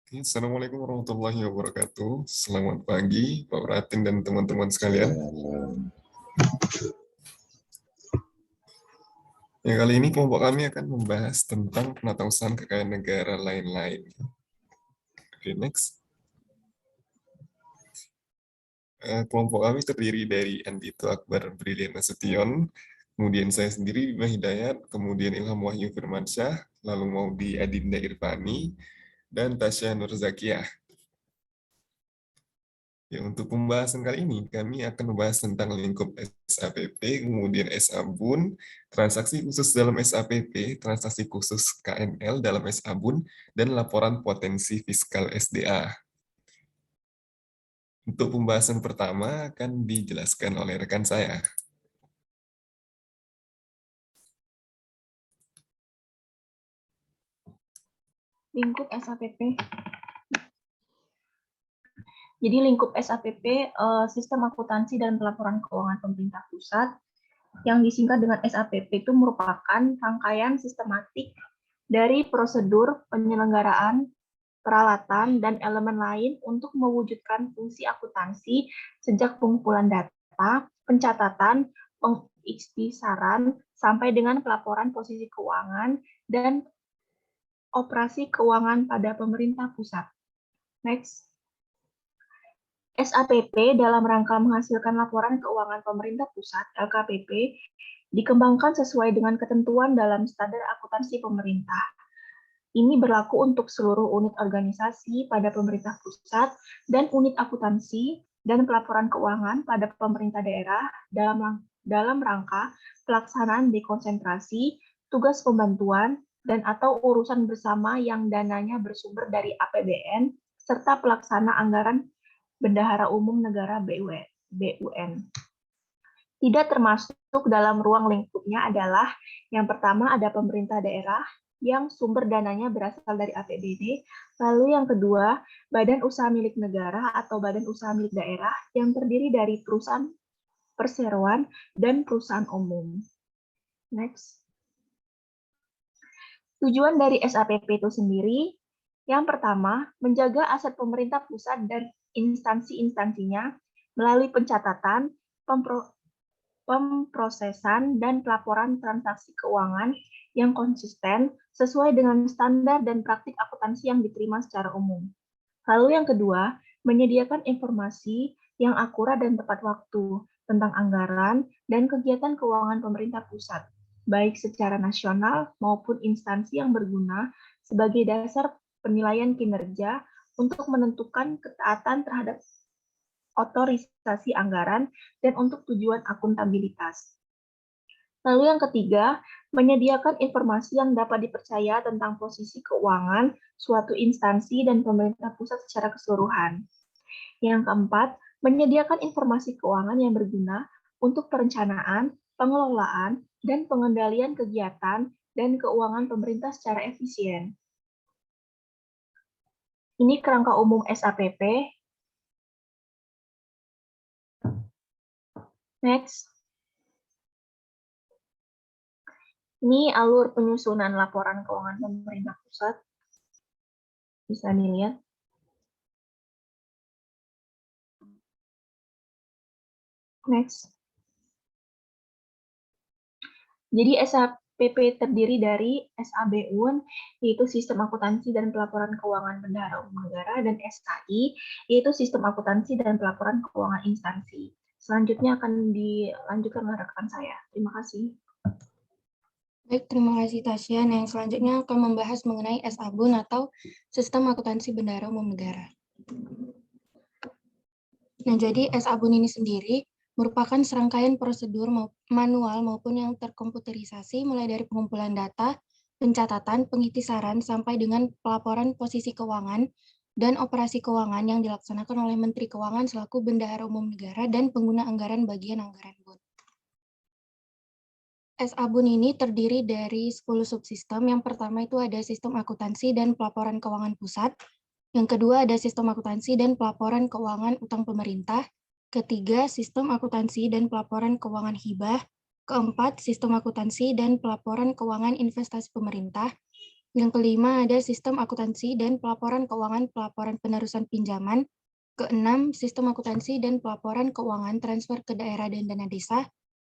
Assalamualaikum warahmatullahi wabarakatuh. Selamat pagi, Pak Pratin dan teman-teman sekalian. Ya, kali ini kelompok kami akan membahas tentang penatausahaan kekayaan negara lain-lain. Oke, next. Kelompok kami terdiri dari Andito Akbar Brilian Nasution, kemudian saya sendiri, Bima Hidayat, kemudian Ilham Wahyu Firmansyah, lalu Maudi Adinda Irfani, dan Tasya Nurzakiah. Ya, untuk pembahasan kali ini, kami akan membahas tentang lingkup SAPP, kemudian SABUN, transaksi khusus dalam SAPP, transaksi khusus KNL dalam SABUN, dan laporan potensi fiskal SDA. Untuk pembahasan pertama akan dijelaskan oleh rekan saya. Lingkup SAPP. Jadi lingkup SAPP, Sistem Akuntansi dan Pelaporan Keuangan Pemerintah Pusat, yang disingkat dengan SAPP itu merupakan rangkaian sistematik dari prosedur penyelenggaraan, peralatan, dan elemen lain untuk mewujudkan fungsi akuntansi sejak pengumpulan data, pencatatan, pengikhtisaran, sampai dengan pelaporan posisi keuangan dan operasi keuangan pada pemerintah pusat. Next. SAPP dalam rangka menghasilkan laporan keuangan pemerintah pusat (LKPP) dikembangkan sesuai dengan ketentuan dalam standar akuntansi pemerintah. Ini berlaku untuk seluruh unit organisasi pada pemerintah pusat dan unit akuntansi dan pelaporan keuangan pada pemerintah daerah dalam rangka pelaksanaan dekonsentrasi, tugas pembantuan, dan atau urusan bersama yang dananya bersumber dari APBN, serta pelaksana anggaran Bendahara Umum Negara BUN. Tidak termasuk dalam ruang lingkupnya adalah yang pertama ada pemerintah daerah yang sumber dananya berasal dari APBD, lalu yang kedua badan usaha milik negara atau badan usaha milik daerah yang terdiri dari perusahaan perseroan dan perusahaan umum. Next. Tujuan dari SAPP itu sendiri, yang pertama, menjaga aset pemerintah pusat dan instansi-instansinya melalui pencatatan, pemprosesan, dan pelaporan transaksi keuangan yang konsisten sesuai dengan standar dan praktik akuntansi yang diterima secara umum. Lalu yang kedua, menyediakan informasi yang akurat dan tepat waktu tentang anggaran dan kegiatan keuangan pemerintah pusat, baik secara nasional maupun instansi yang berguna sebagai dasar penilaian kinerja untuk menentukan ketaatan terhadap otorisasi anggaran dan untuk tujuan akuntabilitas. Lalu yang ketiga, menyediakan informasi yang dapat dipercaya tentang posisi keuangan suatu instansi dan pemerintah pusat secara keseluruhan. Yang keempat, menyediakan informasi keuangan yang berguna untuk perencanaan, pengelolaan, dan pengendalian kegiatan dan keuangan pemerintah secara efisien. Ini kerangka umum SAPP. Next. Ini alur penyusunan laporan keuangan pemerintah pusat. Bisa dilihat. Next. Jadi SAPP terdiri dari SABUN, yaitu Sistem Akuntansi dan Pelaporan Keuangan Bendahara Umum Negara, dan SKI, yaitu Sistem Akuntansi dan Pelaporan Keuangan Instansi. Selanjutnya akan dilanjutkan oleh rekan saya. Terima kasih. Baik, terima kasih Tasya. Yang selanjutnya akan membahas mengenai SABUN atau Sistem Akuntansi Bendahara Umum Negara. Nah, jadi SABUN ini sendiri merupakan serangkaian prosedur manual maupun yang terkomputerisasi mulai dari pengumpulan data, pencatatan, pengikhtisaran, sampai dengan pelaporan posisi keuangan dan operasi keuangan yang dilaksanakan oleh Menteri Keuangan selaku Bendahara Umum Negara dan pengguna anggaran bagian anggaran BUN. SABUN ini terdiri dari 10 subsistem. Yang pertama itu ada sistem akuntansi dan pelaporan keuangan pusat. Yang kedua ada sistem akuntansi dan pelaporan keuangan utang pemerintah. Ketiga, sistem akuntansi dan pelaporan keuangan hibah. Keempat, sistem akuntansi dan pelaporan keuangan investasi pemerintah. Yang kelima ada sistem akuntansi dan pelaporan keuangan pelaporan penerusan pinjaman. Keenam, sistem akuntansi dan pelaporan keuangan transfer ke daerah dan dana desa.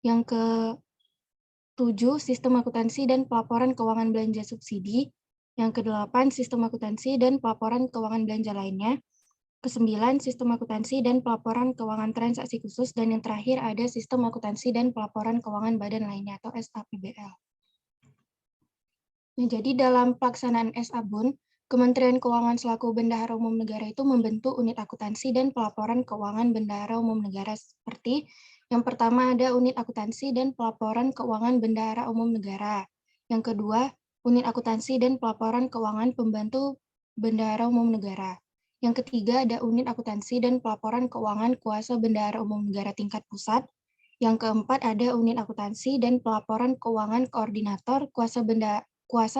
Yang ke-7, sistem akuntansi dan pelaporan keuangan belanja subsidi. Yang ke-8, sistem akuntansi dan pelaporan keuangan belanja lainnya. Ke-9, sistem akuntansi dan pelaporan keuangan transaksi khusus. Dan yang terakhir ada sistem akuntansi dan pelaporan keuangan badan lainnya atau SAPBL. Nah, jadi dalam pelaksanaan SABUN, Kementerian Keuangan selaku Bendahara Umum Negara itu membentuk unit akuntansi dan pelaporan keuangan Bendahara Umum Negara seperti yang pertama ada unit akuntansi dan pelaporan keuangan Bendahara Umum Negara. Yang kedua, unit akuntansi dan pelaporan keuangan pembantu Bendahara Umum Negara. Yang ketiga ada unit akuntansi dan pelaporan keuangan kuasa Bendahara Umum Negara tingkat pusat. Yang keempat ada unit akuntansi dan pelaporan keuangan koordinator kuasa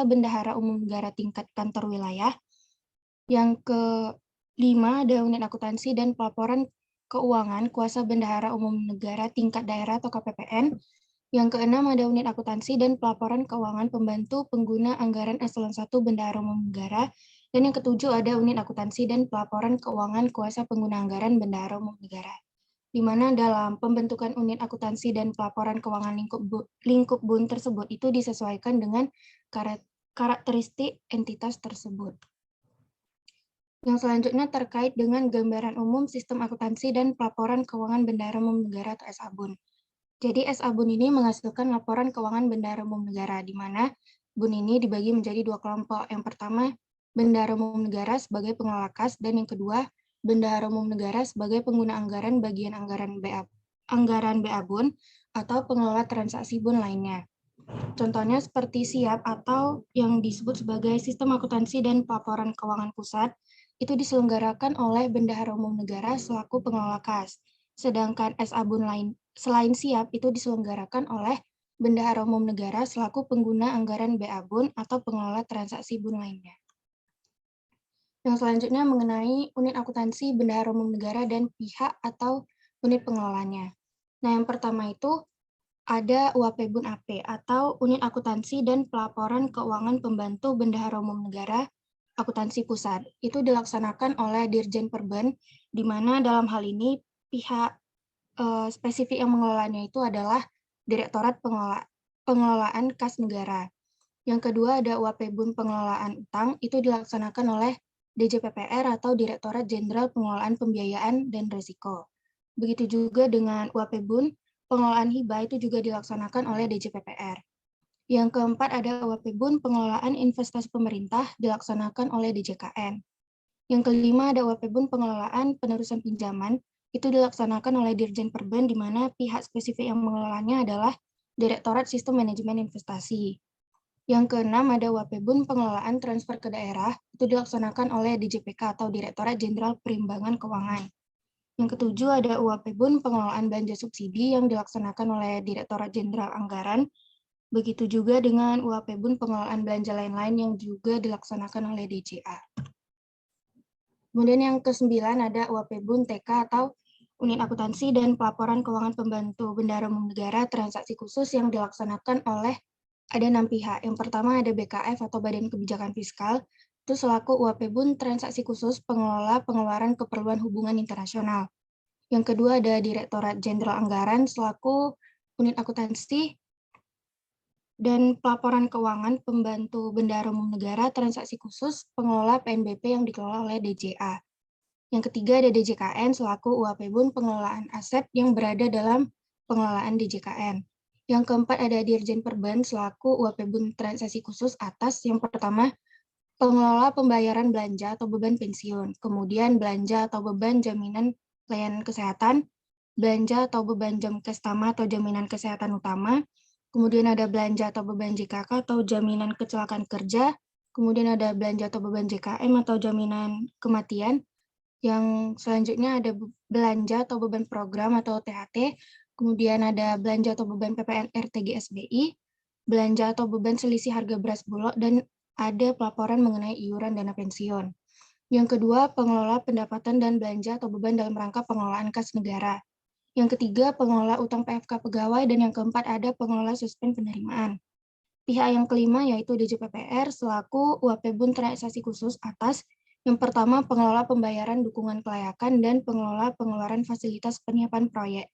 bendahara umum negara tingkat kantor wilayah. Yang kelima ada unit akuntansi dan pelaporan keuangan kuasa bendahara umum negara tingkat daerah atau KPPN. Yang keenam ada unit akuntansi dan pelaporan keuangan pembantu pengguna anggaran eselon 1 bendahara umum negara. Dan yang ketujuh ada unit akuntansi dan pelaporan keuangan kuasa pengguna anggaran bendahara umum negara. Di mana dalam pembentukan unit akuntansi dan pelaporan keuangan lingkup BUN tersebut itu disesuaikan dengan karakteristik entitas tersebut. Yang selanjutnya terkait dengan gambaran umum sistem akuntansi dan pelaporan keuangan bendahara umum negara atau SABUN. Jadi SABUN ini menghasilkan laporan keuangan bendahara umum negara, di mana BUN ini dibagi menjadi dua kelompok. Yang pertama, bendahara umum negara sebagai pengelola kas, dan yang kedua, bendahara umum negara sebagai pengguna anggaran bagian anggaran BA-BUN atau pengelola transaksi BUN lainnya. Contohnya seperti SIAP atau yang disebut sebagai Sistem Akuntansi dan Pelaporan Keuangan Pusat, itu diselenggarakan oleh bendahara umum negara selaku pengelola kas. Sedangkan SABUN lain selain SIAP itu diselenggarakan oleh bendahara umum negara selaku pengguna anggaran BA-BUN atau pengelola transaksi BUN lainnya. Yang selanjutnya mengenai unit akuntansi bendahara umum negara dan pihak atau unit pengelolanya. Nah, yang pertama itu ada UAP BUN AP atau unit akuntansi dan pelaporan keuangan pembantu bendahara umum negara akuntansi pusat. Itu dilaksanakan oleh Dirjen Perben, di mana dalam hal ini pihak spesifik yang mengelolanya itu adalah Direktorat Pengelolaan Kas Negara. Yang kedua ada UAP BUN pengelolaan utang, itu dilaksanakan oleh DJPPR atau Direktorat Jenderal Pengelolaan Pembiayaan dan Risiko. Begitu juga dengan UAP BUN pengelolaan hibah itu juga dilaksanakan oleh DJPPR. Yang keempat ada UAP BUN pengelolaan investasi pemerintah dilaksanakan oleh DJKN. Yang kelima ada UAP BUN pengelolaan penerusan pinjaman, itu dilaksanakan oleh Dirjen Perben, di mana pihak spesifik yang mengelolanya adalah Direktorat Sistem Manajemen Investasi. Yang keenam ada UAP BUN pengelolaan transfer ke daerah, itu dilaksanakan oleh DJPK atau Direktorat Jenderal Perimbangan Keuangan. Yang ketujuh ada UAP BUN pengelolaan belanja subsidi yang dilaksanakan oleh Direktorat Jenderal Anggaran. Begitu juga dengan UAP BUN pengelolaan belanja lain-lain yang juga dilaksanakan oleh DJA. Kemudian yang ke-9 ada UAP BUN TK atau Unit Akuntansi dan Pelaporan Keuangan Pembantu Bendahara Umum Negara Transaksi Khusus yang dilaksanakan oleh ada 6 pihak. Yang pertama ada BKF atau Badan Kebijakan Fiskal, itu selaku UAP BUN Transaksi Khusus pengelola pengeluaran keperluan hubungan internasional. Yang kedua ada Direktorat Jenderal Anggaran selaku unit akuntansi dan pelaporan keuangan pembantu bendahara umum negara transaksi khusus pengelola PNBP yang dikelola oleh DJA. Yang ketiga ada DJKN selaku UAP BUN pengelolaan aset yang berada dalam pengelolaan DJKN. Yang keempat ada Dirjen Perben selaku UAP BUN transaksi khusus atas yang pertama pengelola pembayaran belanja atau beban pensiun, kemudian belanja atau beban jaminan layanan kesehatan, belanja atau beban Jamkes Tama atau jaminan kesehatan utama, kemudian ada belanja atau beban JKK atau jaminan kecelakaan kerja, kemudian ada belanja atau beban JKM atau jaminan kematian, yang selanjutnya ada belanja atau beban program atau THT, kemudian ada belanja atau beban PPN RTGSBI, belanja atau beban selisih harga beras bulog, dan ada pelaporan mengenai iuran dana pensiun. Yang kedua, pengelola pendapatan dan belanja atau beban dalam rangka pengelolaan kas negara. Yang ketiga, pengelola utang PFK pegawai, dan yang keempat ada pengelola suspend penerimaan. pihak yang kelima yaitu DJPPR selaku UAPBUN transaksi khusus atas yang pertama pengelola pembayaran dukungan kelayakan dan pengelola pengeluaran fasilitas penyiapan proyek.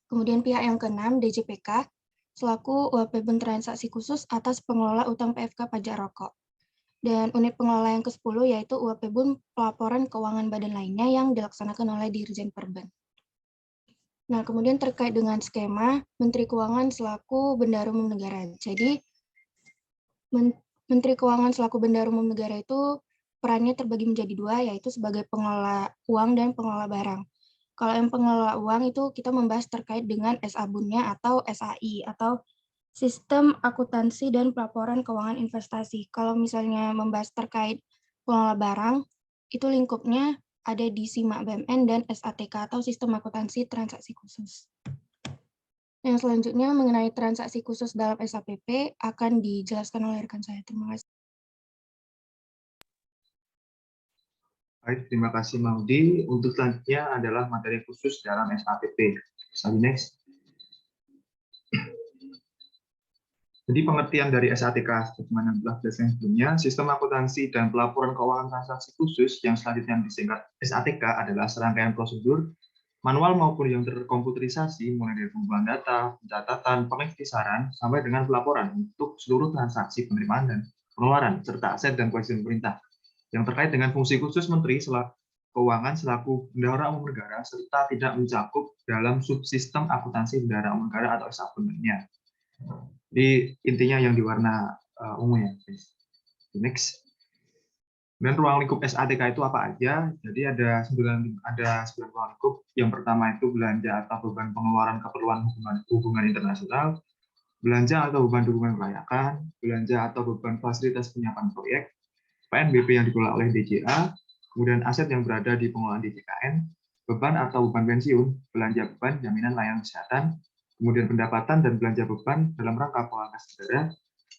Kemudian pihak yang keenam DJPK selaku UAPBUN transaksi khusus atas pengelola utang PFK pajak rokok. Dan unit pengelola yang ke-10 yaitu UAPBUN pelaporan keuangan badan lainnya yang dilaksanakan oleh Dirjen Perben. Nah, kemudian terkait dengan skema, Menteri Keuangan selaku Bendahara Umum Negara. Jadi, Menteri Keuangan selaku Bendahara Umum Negara itu perannya terbagi menjadi dua, yaitu sebagai pengelola uang dan pengelola barang. Kalau yang pengelola uang itu kita membahas terkait dengan SABUN-nya atau SAI, atau Sistem Akuntansi dan Pelaporan Keuangan Investasi. Kalau misalnya membahas terkait pengelola barang, itu lingkupnya ada di SIMA BMN dan SATK atau Sistem Akuntansi Transaksi Khusus. Yang selanjutnya mengenai transaksi khusus dalam SAPP akan dijelaskan oleh rekan saya. Terima kasih. Baik, terima kasih Maudi. Untuk selanjutnya adalah materi khusus dalam SAPP. Slide next. Jadi pengertian dari SATK sebagaimana telah dijelaskan sebelumnya, sistem akuntansi dan pelaporan keuangan transaksi khusus yang selanjutnya disingkat SATK adalah serangkaian prosedur manual maupun yang terkomputerisasi mulai dari pengumpulan data, pencatatan, pengkisaran sampai dengan pelaporan untuk seluruh transaksi penerimaan dan pengeluaran serta aset dan kewajiban pemerintah yang terkait dengan fungsi khusus Menteri Keuangan selaku Bendahara Umum Negara serta tidak mencakup dalam subsistem akuntansi Bendahara Umum Negara atau SABUN lainnya. Jadi intinya yang di warna ungu ya. Next. Dan ruang lingkup SATK itu apa aja? Jadi ada 9 ruang lingkup. Yang pertama itu belanja atau beban pengeluaran keperluan hubungan internasional, belanja atau beban dukungan kelayakan, belanja atau beban fasilitas penyiapan proyek, PNBP yang dikelola oleh DJA, kemudian aset yang berada di pengelolaan DJKN, beban atau beban pensiun, belanja beban jaminan layanan kesehatan, kemudian pendapatan dan belanja beban dalam rangka pengangkas negara,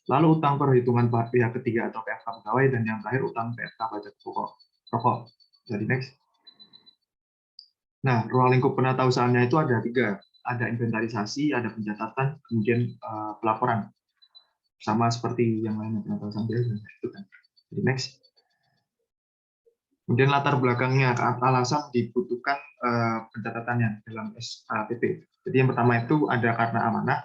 lalu utang perhitungan pihak ketiga atau PFK pegawai, dan yang terakhir utang PFK pajak pokok. Jadi next. Nah, ruang lingkup penata usahanya itu ada 3. Ada inventarisasi, ada pencatatan, kemudian pelaporan. Sama seperti yang lainnya penata usaha biasa. Jadi next. Kemudian latar belakangnya, alasan dibutuhkan pencatatannya dalam SAPP. Jadi yang pertama itu ada karena amanah.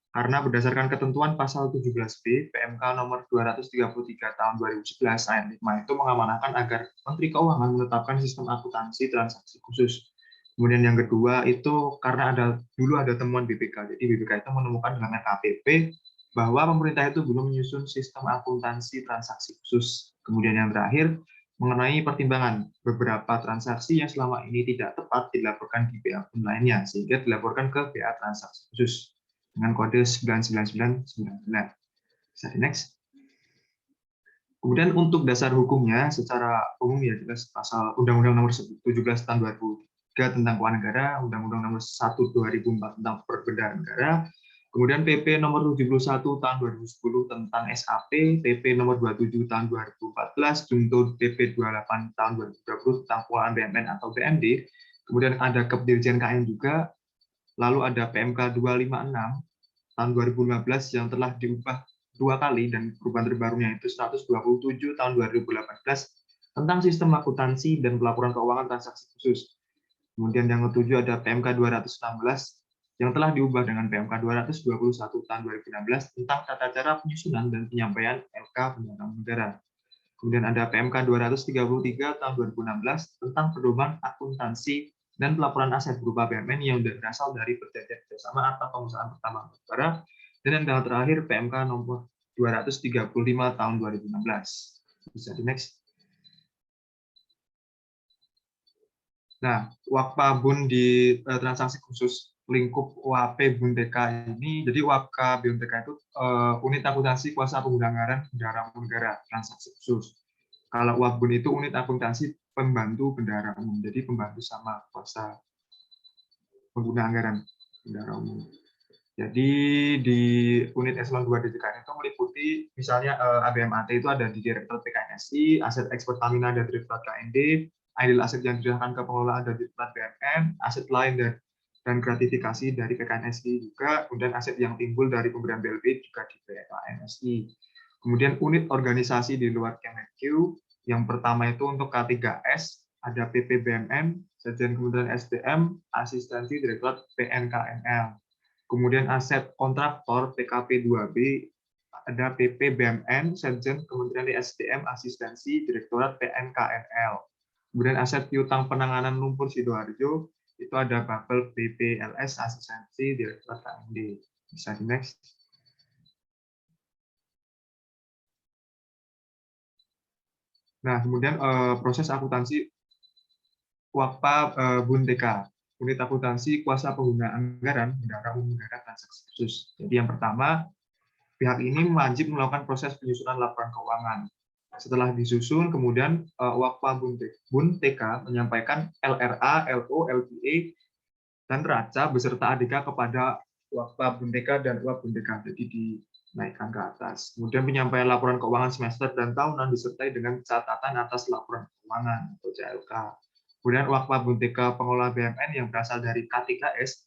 Karena berdasarkan ketentuan pasal 17B PMK nomor 233 tahun 2011 ayat 5 itu mengamanahkan agar Menteri Keuangan menetapkan sistem akuntansi transaksi khusus. Kemudian yang kedua itu karena dulu ada temuan BPK. Jadi BPK itu menemukan dalam RKPP bahwa pemerintah itu belum menyusun sistem akuntansi transaksi khusus. Kemudian yang terakhir mengenai pertimbangan beberapa transaksi yang selama ini tidak tepat dilaporkan di BA akun lainnya sehingga dilaporkan ke BA transaksi khusus dengan kode 99999. Bisa di next. Kemudian untuk dasar hukumnya secara umum ya jelas pasal Undang-Undang Nomor 17 Tahun 2003 tentang Keuangan Negara, Undang-Undang Nomor 1 2004 tentang Perbendaharaan Negara, kemudian PP Nomor 71 Tahun 2010 tentang SAP, PP Nomor 27 Tahun 2014, Junto PP 28 Tahun 2020 tentang Keuangan BUMN atau BMD, kemudian ada KEP Dirjen KN juga, lalu ada PMK 256 tahun 2015 yang telah diubah 2 kali dan perubahan terbarunya itu 127 tahun 2018 tentang sistem akuntansi dan pelaporan keuangan transaksi khusus. Kemudian yang ketujuh ada PMK 216 yang telah diubah dengan PMK 221 tahun 2016 tentang tata cara penyusunan dan penyampaian LK Pendapatan Negara. Kemudian ada PMK 233 tahun 2016 tentang pedoman akuntansi dan pelaporan aset berupa BUMN yang berasal dari perjanjian kerjasama atau pengusahaan pertama negara, dan yang terakhir PMK nomor 235 tahun 2016. Bisa di next. Nah, WAKPA-BUN di transaksi khusus lingkup UAP-BUN TK ini, jadi WAKPA-BUN TK itu unit akuntansi kuasa pengguna anggaran bendahara umum negara transaksi khusus. Kalau UAP-BUN itu unit akuntansi pembantu bendahara umum, jadi pembantu sama kuasa pengguna anggaran bendahara umum. Jadi di unit eselon 2 DJKN itu meliputi misalnya ABMAT itu ada di Direktorat PKNSI, aset ekspor Pertamina ada di Direktorat KND, idle aset yang diserahkan ke pengelola ada di Direktorat BMN, aset lain dan gratifikasi dari PKNSI juga, kemudian aset yang timbul dari pemberian BLP juga di PKNSI. Kemudian unit organisasi di luar Kemenq, yang pertama itu untuk K3S, ada PP BMN, Sekjen Kementerian SDM, Asistensi Direktorat PNKNL. Kemudian aset kontraktor PKP 2B, ada PP BMN, Sekjen Kementerian SDM, Asistensi Direktorat PNKNL. Kemudian aset piutang penanganan lumpur Sidoarjo, itu ada Bapel BPLS, Asistensi Direktorat KMD. Bisa di next. Nah, kemudian proses akuntansi WAKPA BUN-TK, unit akuntansi kuasa pengguna anggaran, bendahara umum negara transaksi khusus. Jadi yang pertama, pihak ini wajib melakukan proses penyusunan laporan keuangan. Setelah disusun, kemudian WAKPA BUN-TK menyampaikan LRA, LO, LPA, dan RACA beserta ADK kepada WAKPA BUN-TK dan UAP BUN-TK. Jadi dinaikkan ke atas. Kemudian penyampaian laporan keuangan semester dan tahunan disertai dengan catatan atas laporan keuangan atau CLK. Kemudian WAKPA BUN-TK pengelola BMN yang berasal dari K3S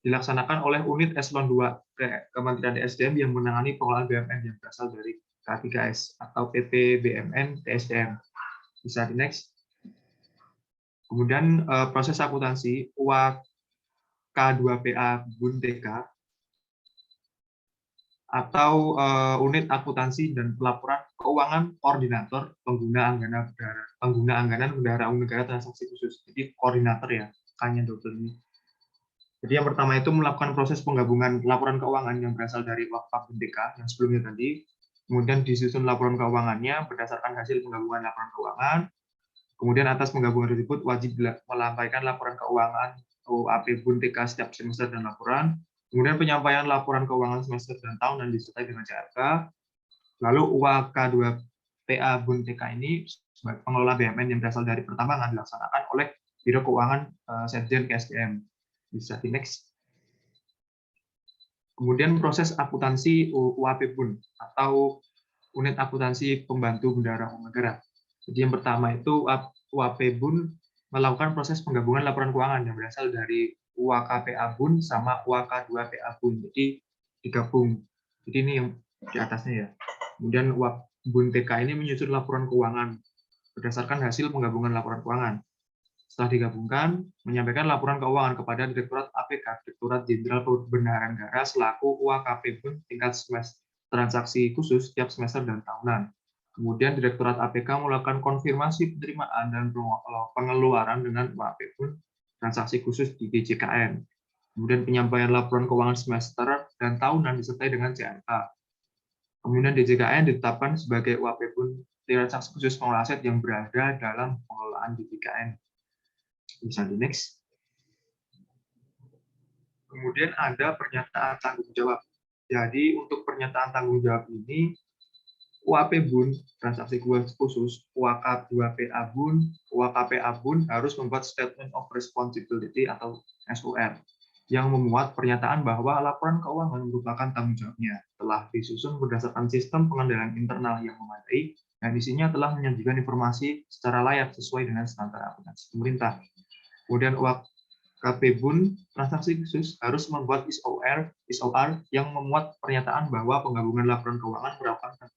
dilaksanakan oleh unit eselon 2 Kementerian SDM yang menangani pengelolaan BMN yang berasal dari K3S atau PP BMN TSDM. Bisa di next. Kemudian proses akuntansi K2PA BUN-TK atau unit akuntansi dan pelaporan keuangan koordinator pengguna anggaran bendahara umum negara transaksi khusus. Jadi koordinator ya, K-nya double ini. Jadi yang pertama itu melakukan proses penggabungan laporan keuangan yang berasal dari WAKPA BUN-TK yang sebelumnya tadi. Kemudian disusun laporan keuangannya berdasarkan hasil penggabungan laporan keuangan. Kemudian atas penggabungan tersebut wajib melampaikan laporan keuangan UAP BUN-TK setiap semester dan laporan. Kemudian penyampaian laporan keuangan semester dan tahunan disertai dengan CLK. Lalu UAK2PA BUN-TK ini sebagai pengelola BMN yang berasal dari pertambangan dilaksanakan oleh Biro Keuangan Sekjen KSDM. Bisa di next. Kemudian proses akuntansi UAP BUN atau unit akuntansi pembantu bendahara umum negara. Jadi yang pertama itu UAP BUN melakukan proses penggabungan laporan keuangan yang berasal dari UAKPA BUN sama UAK2PA BUN. Jadi digabung. Jadi ini yang di atasnya ya. Kemudian UAP BUN-TK ini menyusun laporan keuangan berdasarkan hasil penggabungan laporan keuangan. Setelah digabungkan, menyampaikan laporan keuangan kepada Direktorat APK, Direktorat Jenderal Perbendaharaan Negara selaku UAKP BUN tingkat semester transaksi khusus setiap semester dan tahunan. Kemudian Direktorat APK melakukan konfirmasi penerimaan dan pengeluaran dengan UAP BUN transaksi khusus di DJKN. Kemudian penyampaian laporan keuangan semester dan tahunan disertai dengan CLK. Kemudian DJKN ditetapkan sebagai UAP BUN transaksi khusus pengelola aset yang berada dalam pengelolaan DJKN. Bisa di next. Kemudian ada pernyataan tanggung jawab. Jadi untuk pernyataan tanggung jawab ini, UAP BUN transaksi khusus, UAK2PA BUN, UAKPA BUN harus membuat Statement of Responsibility atau SOR yang memuat pernyataan bahwa laporan keuangan merupakan tanggung jawabnya, telah disusun berdasarkan sistem pengendalian internal yang memadai, dan isinya telah menyajikan informasi secara layak sesuai dengan standar akuntansi pemerintah. Kemudian UAKP BUN transaksi khusus harus membuat SOR yang memuat pernyataan bahwa penggabungan laporan keuangan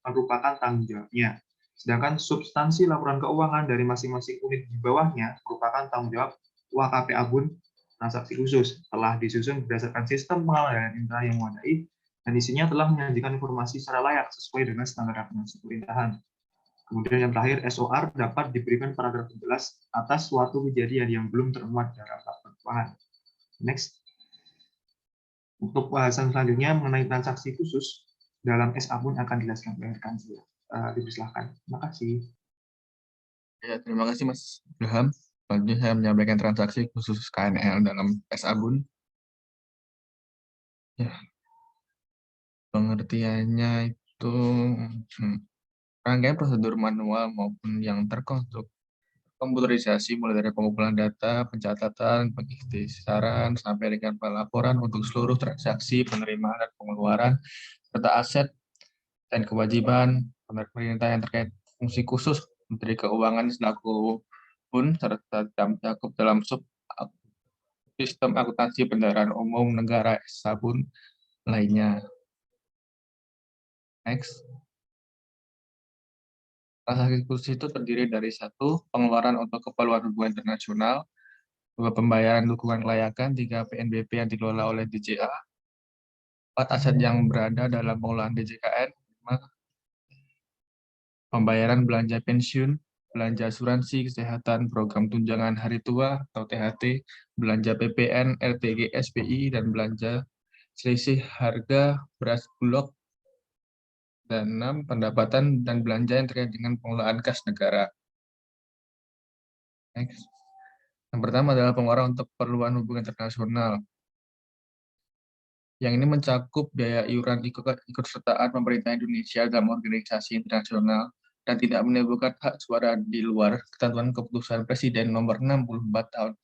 merupakan tanggung jawabnya. Sedangkan substansi laporan keuangan dari masing-masing unit di bawahnya merupakan tanggung jawab UAKPA BUN transaksi khusus, telah disusun berdasarkan sistem pengendalian internal yang memadai, dan isinya telah menyajikan informasi secara layak sesuai dengan standar akuntansi pemerintahan. Kemudian yang terakhir, SOR dapat diberikan paragraf penjelas atas suatu kejadian yang belum termuat dalam laporan keuangan. Next. Untuk bahasan selanjutnya mengenai transaksi khusus dalam SA BUN akan dijelaskan oleh rekan saya. Dipersilahkan. Terima kasih. Ya, terima kasih Mas Ilham. Selanjutnya saya menyampaikan transaksi khusus KNL dalam SA BUN. Ya. Pengertiannya itu rangkaian prosedur manual maupun yang terkomputerisasi mulai dari pengumpulan data, pencatatan, pengiktisaran, sampai dengan pelaporan untuk seluruh transaksi, penerimaan dan pengeluaran, serta aset dan kewajiban pemerintah yang terkait fungsi khusus Menteri Keuangan selaku BUN serta cakup dalam sub sistem akuntansi kendaraan umum negara sabun lainnya. Next. Transaksi khusus itu terdiri dari 1. Pengeluaran untuk keperluan hubungan internasional, 2. Pembayaran dukungan kelayakan, 3. PNBP yang dikelola oleh DJA, 4. Aset yang berada dalam pengelolaan DJKN, 5. Pembayaran belanja pensiun, belanja asuransi kesehatan, program tunjangan hari tua atau THT, belanja PPN, RTG, SPI, dan belanja selisih harga beras bulog, dan 6. Pendapatan dan belanja yang terkait dengan pengelolaan kas negara. Next. Yang pertama adalah pengeluaran untuk keperluan hubungan internasional. Yang ini mencakup biaya iuran ikutsertaan pemerintah Indonesia dalam organisasi internasional dan tidak menimbulkan hak suara di luar ketentuan keputusan Presiden nomor 64 tahun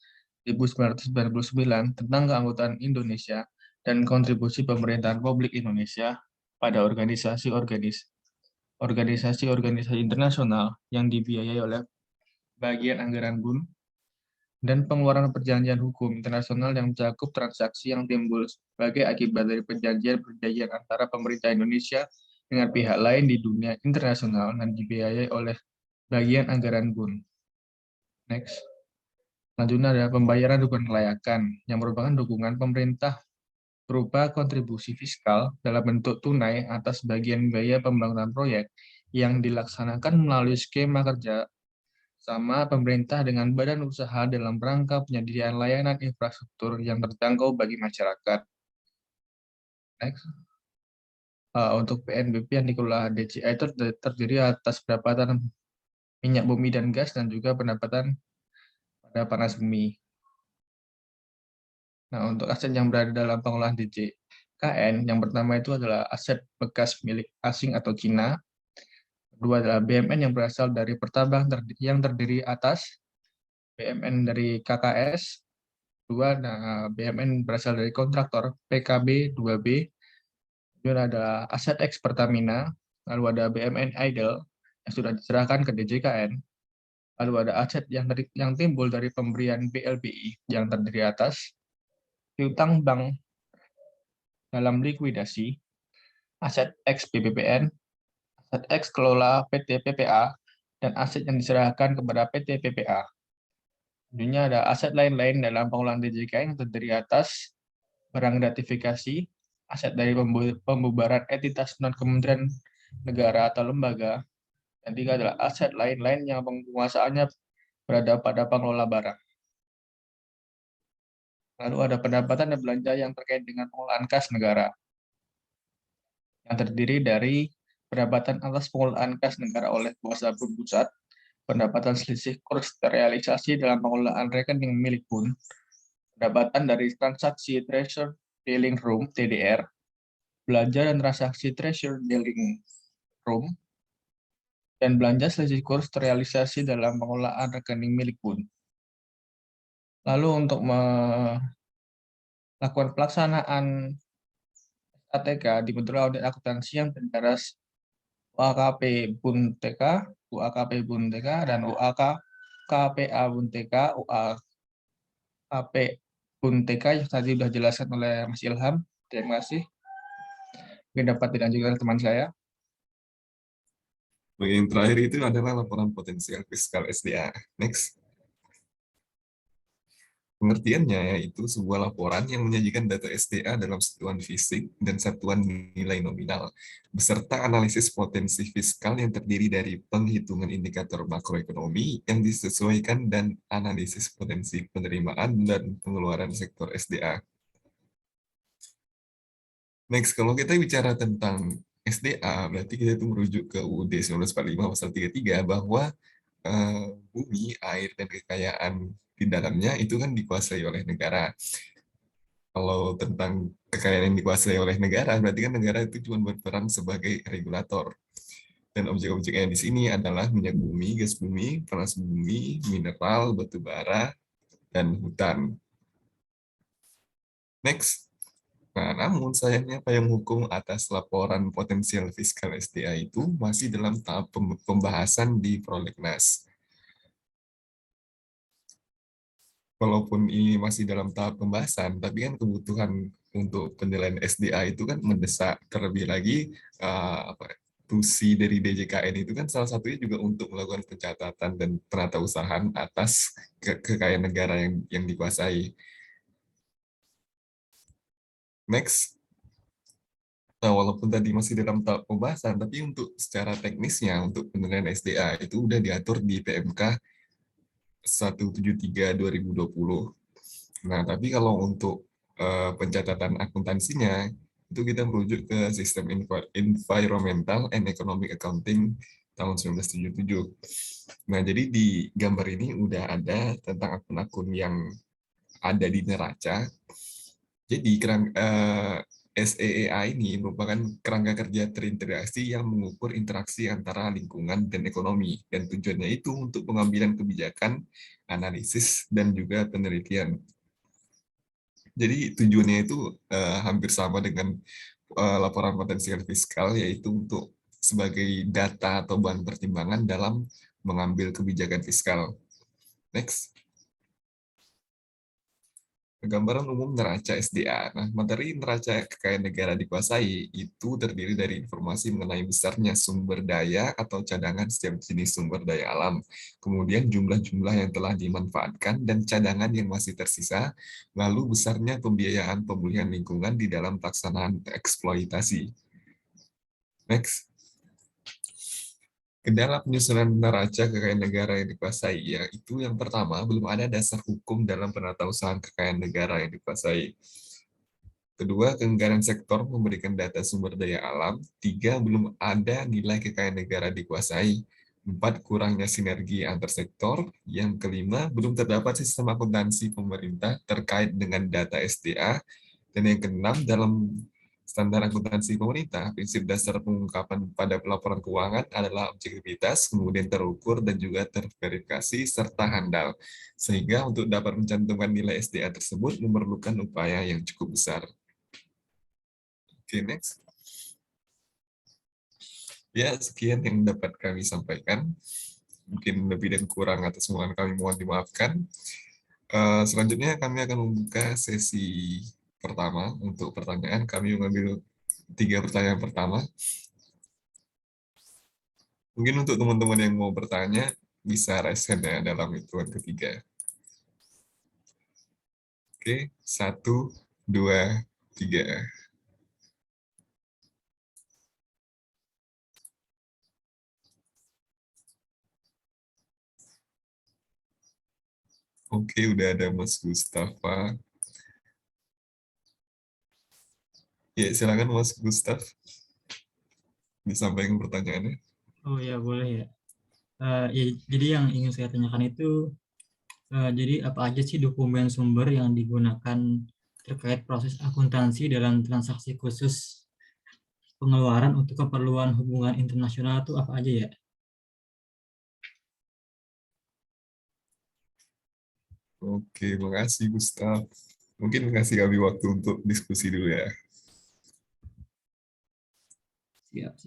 1999 tentang keanggotaan Indonesia dan kontribusi pemerintahan Republik Indonesia pada organisasi internasional yang dibiayai oleh bagian anggaran BUN, dan pengeluaran perjanjian hukum internasional yang mencakup transaksi yang timbul sebagai akibat dari perjanjian antara pemerintah Indonesia dengan pihak lain di dunia internasional dan dibiayai oleh bagian anggaran BUN. Next. Selanjutnya adalah pembayaran dukungan kelayakan, yang merupakan dukungan pemerintah berupa kontribusi fiskal dalam bentuk tunai atas bagian biaya pembangunan proyek yang dilaksanakan melalui skema kerja sama pemerintah dengan badan usaha dalam rangka penyediaan layanan infrastruktur yang terjangkau bagi masyarakat. Next. Untuk PNBP yang dikelola DJA itu terdiri atas pendapatan minyak bumi dan gas dan juga pendapatan pada panas bumi. Nah, untuk aset yang berada dalam pengelolaan DJKN, yang pertama itu adalah aset bekas milik asing atau Cina. Kedua adalah BMN yang berasal dari pertambangan yang terdiri atas BMN dari KKS, 2, BMN berasal dari kontraktor PKB 2B, kemudian ada aset X Pertamina, lalu ada BMN Idle yang sudah diserahkan ke DJKN, lalu ada aset yang timbul dari pemberian BLBI yang terdiri atas piutang bank dalam likuidasi, aset X BBPN, aset X kelola PT PPA, dan aset yang diserahkan kepada PT PPA. Selanjutnya ada aset lain-lain dalam pengelolaan DJKN yang terdiri atas barang gratifikasi, aset dari pembubaran entitas non-kementerian negara atau lembaga, dan 3 adalah aset lain-lain yang penguasaannya berada pada pengelola barang. Lalu ada pendapatan dan belanja yang terkait dengan pengelolaan kas negara, yang terdiri dari pendapatan atas pengelolaan kas negara oleh kuasa BUN pusat, pendapatan selisih kurs terrealisasi dalam pengelolaan rekening milik BUN, pendapatan dari transaksi Treasury Dealing Room (TDR), belanja dan transaksi Treasury Dealing Room, dan belanja selisih kurs terrealisasi dalam pengelolaan rekening milik BUN. Lalu untuk melakukan pelaksanaan ATK dibentuk audit akuntansi yang terdiri UAKP BUN TK, UAKP BUN TK, dan UAK KPA BUN TK, UAKP BUN TK yang tadi sudah dijelaskan oleh Mas Ilham. Terima kasih. Mungkin dapat dilanjutkan teman saya. Yang terakhir itu adalah laporan potensial fiskal SDA. Next. Pengertiannya yaitu sebuah laporan yang menyajikan data SDA dalam satuan fisik dan satuan nilai nominal, beserta analisis potensi fiskal yang terdiri dari penghitungan indikator makroekonomi yang disesuaikan dan analisis potensi penerimaan dan pengeluaran sektor SDA. Next, kalau kita bicara tentang SDA, berarti kita itu merujuk ke UUD 1945 pasal 33 bahwa bumi, air, dan kekayaan di dalamnya itu kan dikuasai oleh negara. Kalau tentang kekayaan yang dikuasai oleh negara, berarti kan negara itu cuma berperan sebagai regulator. Dan objek-objeknya di sini adalah minyak bumi, gas bumi, panas bumi, mineral, batu bara, dan hutan. Next. Nah, namun sayangnya payung hukum atas laporan potensial fiskal SDA itu masih dalam tahap pembahasan di Prolegnas. walaupun ini masih dalam tahap pembahasan, tapi kan kebutuhan untuk penilaian SDA itu kan mendesak. Terlebih lagi tusi dari DJKN itu kan salah satunya juga untuk melakukan pencatatan dan penatausahaan atas kekayaan negara yang dikuasai. Next. Nah, walaupun tadi masih dalam tahap pembahasan, tapi untuk secara teknisnya, untuk penilaian SDA itu udah diatur di PMK 173/2020. Nah, tapi kalau untuk pencatatan akuntansinya, itu kita merujuk ke sistem Environmental and Economic Accounting tahun 1977. Nah, jadi di gambar ini udah ada tentang akun-akun yang ada di neraca. Jadi SEEA ini merupakan kerangka kerja terintegrasi yang mengukur interaksi antara lingkungan dan ekonomi, dan tujuannya itu untuk pengambilan kebijakan, analisis, dan juga penelitian. Jadi tujuannya itu hampir sama dengan laporan potensial fiskal, yaitu untuk sebagai data atau bahan pertimbangan dalam mengambil kebijakan fiskal. Next. Gambaran umum neraca SDA. Nah, materi neraca kekayaan negara dikuasai itu terdiri dari informasi mengenai besarnya sumber daya atau cadangan setiap jenis sumber daya alam, kemudian jumlah-jumlah yang telah dimanfaatkan dan cadangan yang masih tersisa, lalu besarnya pembiayaan pemulihan lingkungan di dalam pelaksanaan eksploitasi. Next. Kendala penyusunan neraca kekayaan negara yang dikuasai, yaitu yang pertama, belum ada dasar hukum dalam penatausahaan kekayaan negara yang dikuasai. Kedua, keengganan sektor memberikan data sumber daya alam. Tiga, belum ada nilai kekayaan negara dikuasai. Empat, kurangnya sinergi antar sektor. Yang kelima, belum terdapat sistem akuntansi pemerintah terkait dengan data SDA. Dan yang keenam, dalam standar akuntansi pemerintah, prinsip dasar pengungkapan pada pelaporan keuangan adalah objektivitas, kemudian terukur, dan juga terverifikasi, serta handal. Sehingga untuk dapat mencantumkan nilai SDA tersebut memerlukan upaya yang cukup besar. Oke, next. Ya, sekian yang dapat kami sampaikan. Mungkin lebih dan kurang atas kesalahan kami mohon dimaafkan. Selanjutnya kami akan membuka sesi pertama. Untuk pertanyaan, kami mengambil 3 pertanyaan pertama. Mungkin untuk teman-teman yang mau bertanya, bisa raise hand ya dalam hitungan ketiga. Oke, 1, 2, 3. Oke, udah ada Mas Gustafa. Ya, silakan Mas Gustaf disampaikan pertanyaannya. Oh ya, boleh ya. Ya, jadi yang ingin saya tanyakan itu, jadi apa aja sih dokumen sumber yang digunakan terkait proses akuntansi dalam transaksi khusus pengeluaran untuk keperluan hubungan internasional itu apa aja ya? Oke, makasih Gustaf. Mungkin kasih kami waktu untuk diskusi dulu ya. Siap.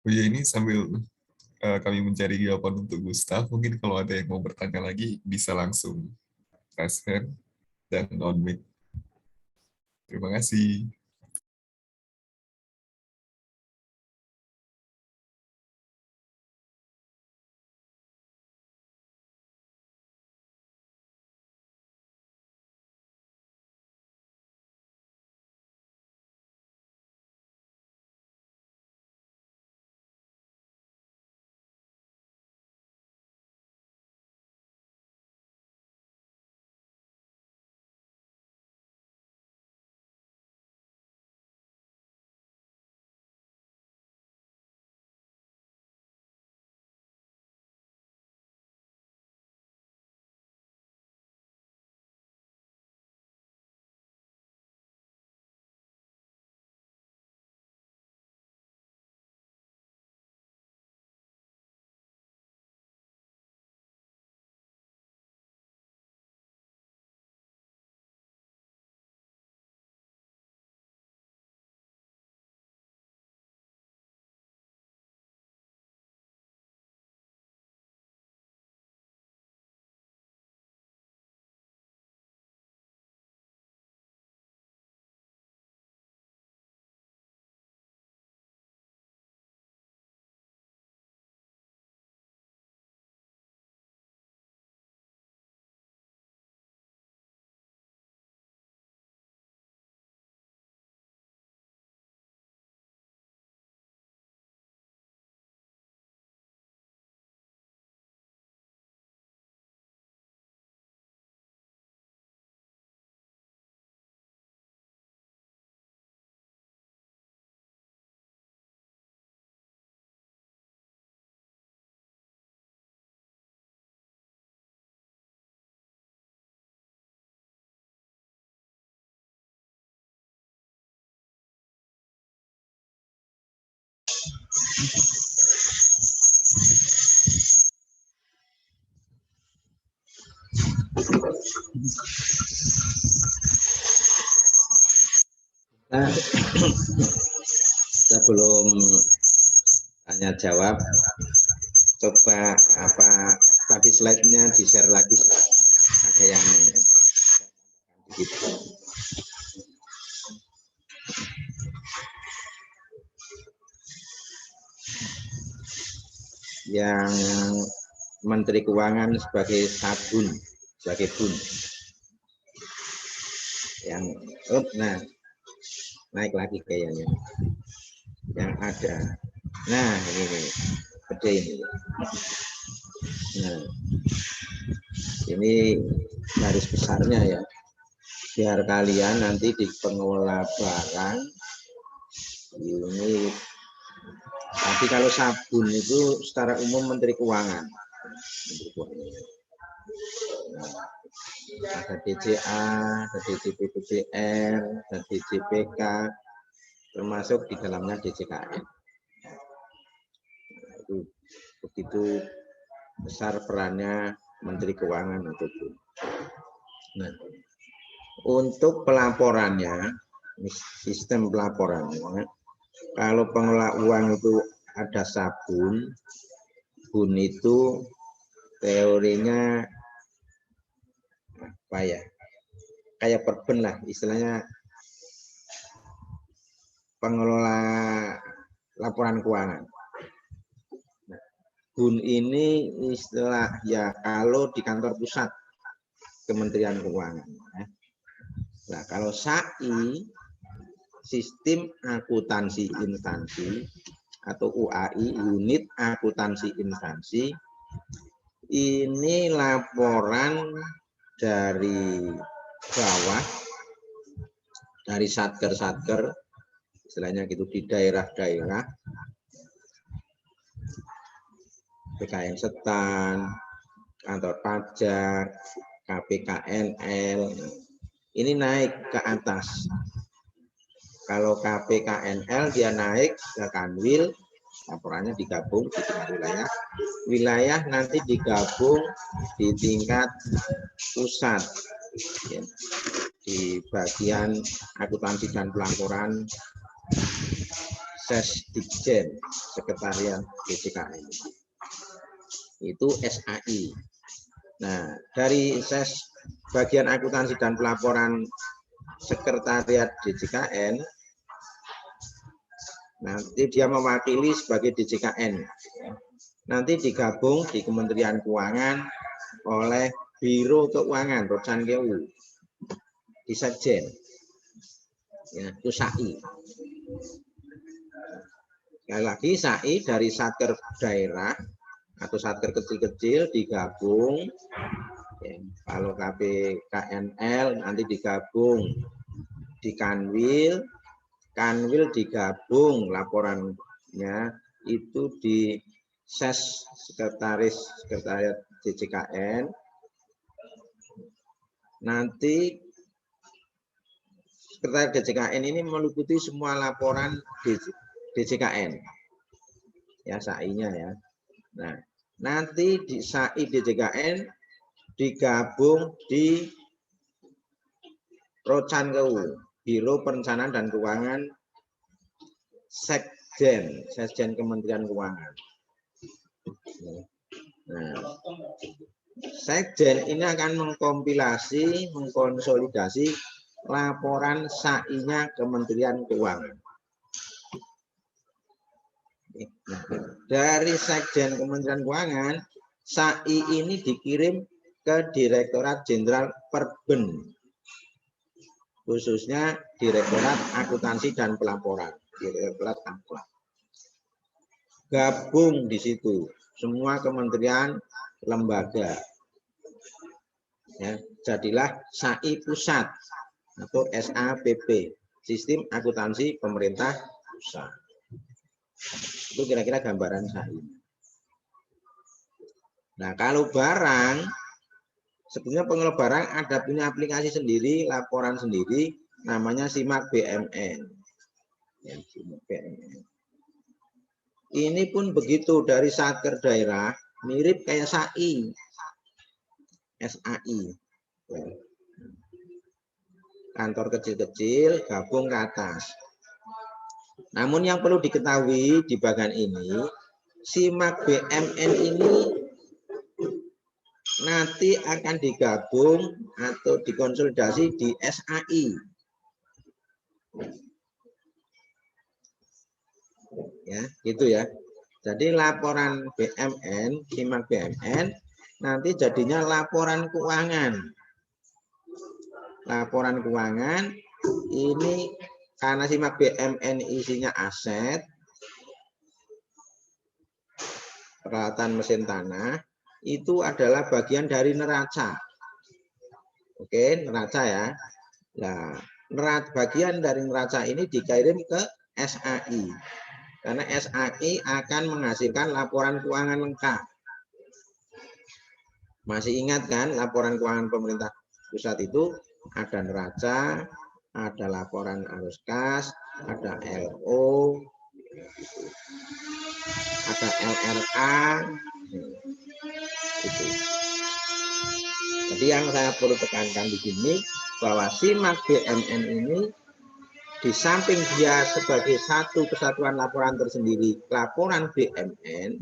Oh ya, ini sambil kami mencari jawaban untuk Gustaf, mungkin kalau ada yang mau bertanya lagi, bisa langsung raise hand dan on mic. Terima kasih. Nah, sebelum tanya jawab, coba apa tadi slide-nya di-share lagi, ada yang gitu. Yang Menteri Keuangan sebagai sabun, sebagai bun. Yang nah naik lagi kayaknya. Yang ada. Nah, ini gede ini. Nah, ini garis besarnya ya. Biar kalian nanti di pengelola barang ini. Tapi kalau sabun itu secara umum Menteri Keuangan. Nah, ada DCA, ada DCPPR, ada DCPK, termasuk di dalamnya DCKN. Itu begitu besar perannya Menteri Keuangan untuk itu. Nah, untuk pelaporannya, sistem pelaporannya, kalau pengelola uang itu ada sabun, bun itu teorinya apa ya? Kayak perben lah, istilahnya pengelola laporan keuangan. Nah, bun ini istilah ya kalau di kantor pusat Kementerian Keuangan. Nah, kalau SAI, sistem akuntansi instansi atau UAI, unit akuntansi instansi, ini laporan dari bawah, dari satker-satker, istilahnya gitu di daerah-daerah, PKN Setan, kantor pajak, KPKNL, ini naik ke atas. Kalau KPKNL dia naik ke Kanwil, laporannya digabung di tingkat wilayah. Wilayah nanti digabung di tingkat pusat, ya, di bagian akuntansi dan pelaporan Sesdikjen, Sekretariat DCKN. Itu SAI. Nah, dari bagian akuntansi dan pelaporan Sekretariat DCKN, nanti dia mewakili sebagai DCKN. Nanti digabung di Kementerian Keuangan oleh Biro Keuangan, Rocan KU, di Sekjen. Ya, itu SAI. Sekali lagi SAI dari satker daerah atau satker kecil-kecil digabung. Ya, kalau KPKNL nanti digabung di Kanwil, Kanwil digabung laporannya itu di Sekretariat DCKN. Nanti Sekretariat DCKN ini meliputi semua laporan DCKN. Ya, SAI-nya ya. Nah, nanti di SAI DCKN digabung di Rocan KU, Biro Perencanaan dan Keuangan Sekjen, Sekjen Kementerian Keuangan. Nah, Sekjen ini akan mengkompilasi, mengkonsolidasi laporan SAI-nya Kementerian Keuangan. Nah, dari Sekjen Kementerian Keuangan, SAI ini dikirim ke Direktorat Jenderal Perben, khususnya Direktorat Akuntansi dan Pelaporan, Direktorat Akla. Gabung di situ semua kementerian lembaga. Ya, jadilah SAI Pusat atau SAPP, Sistem Akuntansi Pemerintah Pusat. Itu kira-kira gambaran SAI. Nah, kalau barang, sebenarnya pengelola barang ada punya aplikasi sendiri, laporan sendiri, namanya Simak BMN. Ya, Simak BMN. Ini pun begitu dari Satker daerah, mirip kayak SAI. SAI. Kantor kecil-kecil gabung ke atas. Namun yang perlu diketahui di bagian ini, SIMAK BMN ini nanti akan digabung atau dikonsolidasi di SAI. Ya, gitu ya. Jadi laporan BMN, SIMAK BMN nanti jadinya laporan keuangan. Laporan keuangan ini karena SIMAK BMN isinya aset, peralatan mesin tanah, itu adalah bagian dari neraca. Oke, neraca ya. Nah, bagian dari neraca ini dikirim ke SAI. Karena SAI akan menghasilkan laporan keuangan lengkap. Masih ingat kan laporan keuangan pemerintah pusat itu ada neraca, ada laporan arus kas, ada LO, ada LRA. Gitu. Jadi yang saya perlu tekankan di sini bahwa SIMAK BMN ini di samping dia sebagai satu kesatuan laporan tersendiri, laporan BMN,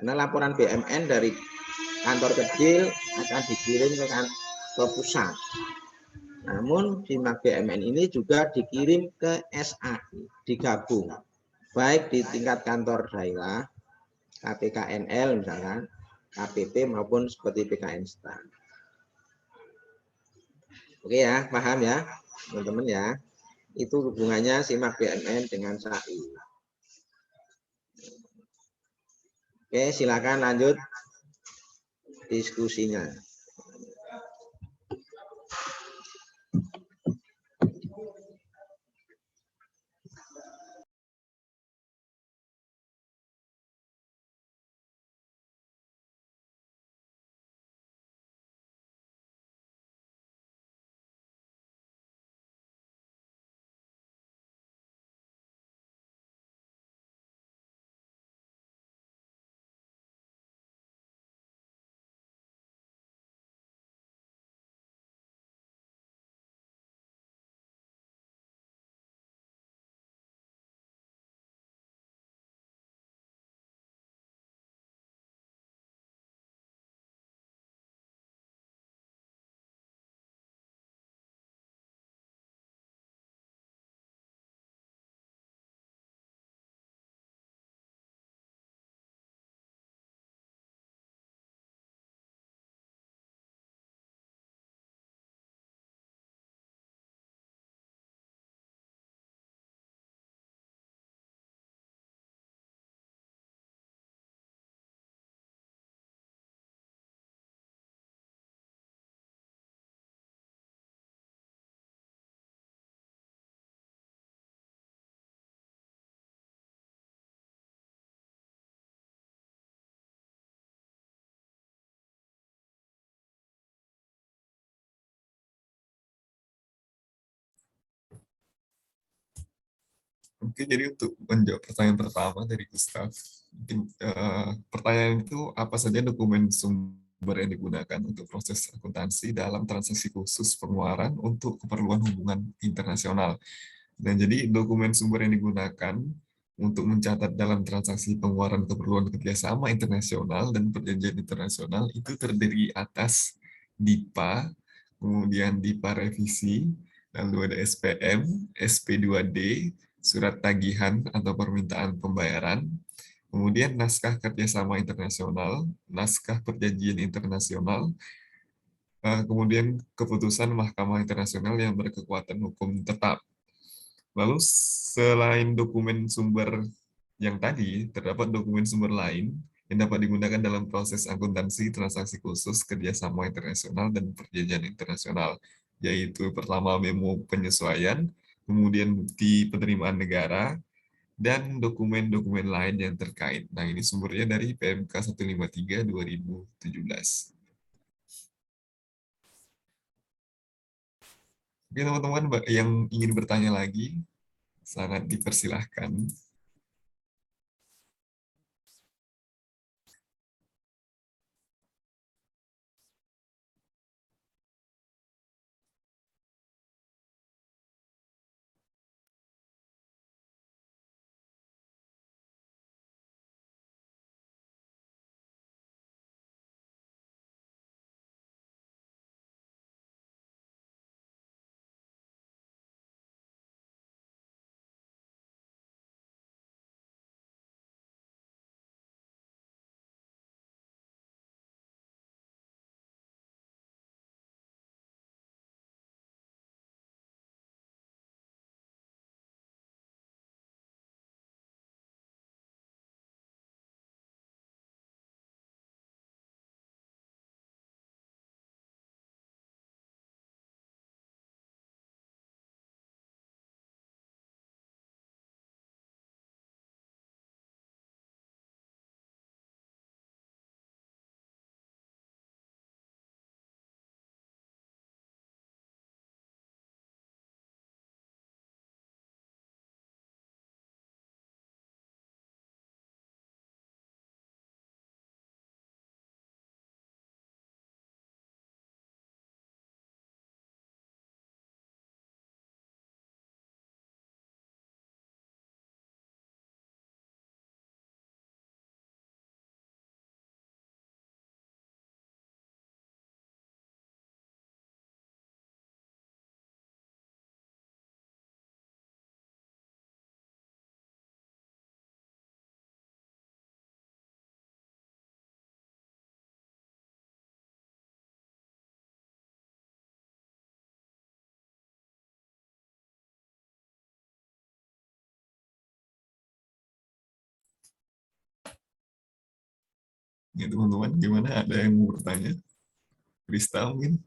karena laporan BMN dari kantor kecil akan dikirim ke pusat. Namun SIMAK BMN ini juga dikirim ke SAI, digabung, baik di tingkat kantor daerah, KPKNL misalkan, KPP maupun seperti PKN STAN. Oke ya, paham ya teman-teman ya. Itu hubungannya SIMAK BMN dengan SAI. Oke, silakan lanjut diskusinya. Oke, jadi untuk menjawab pertanyaan pertama dari Gustav, mungkin pertanyaan itu apa saja dokumen sumber yang digunakan untuk proses akuntansi dalam transaksi khusus pengeluaran untuk keperluan hubungan internasional. Dan jadi dokumen sumber yang digunakan untuk mencatat dalam transaksi pengeluaran keperluan kerjasama internasional dan perjanjian internasional itu terdiri atas DIPA, kemudian DIPA revisi, lalu ada SPM, SP2D, surat tagihan atau permintaan pembayaran, kemudian naskah kerjasama internasional, naskah perjanjian internasional, kemudian keputusan Mahkamah Internasional yang berkekuatan hukum tetap. Lalu selain dokumen sumber yang tadi, terdapat dokumen sumber lain yang dapat digunakan dalam proses akuntansi transaksi khusus kerjasama internasional dan perjanjian internasional, yaitu pertama memo penyesuaian, kemudian bukti penerimaan negara, dan dokumen-dokumen lain yang terkait. Nah, ini sumbernya dari PMK 153 2017. Oke, teman-teman yang ingin bertanya lagi, sangat dipersilahkan. Ya teman-teman, gimana? Ada yang mau bertanya? Kristal mungkin?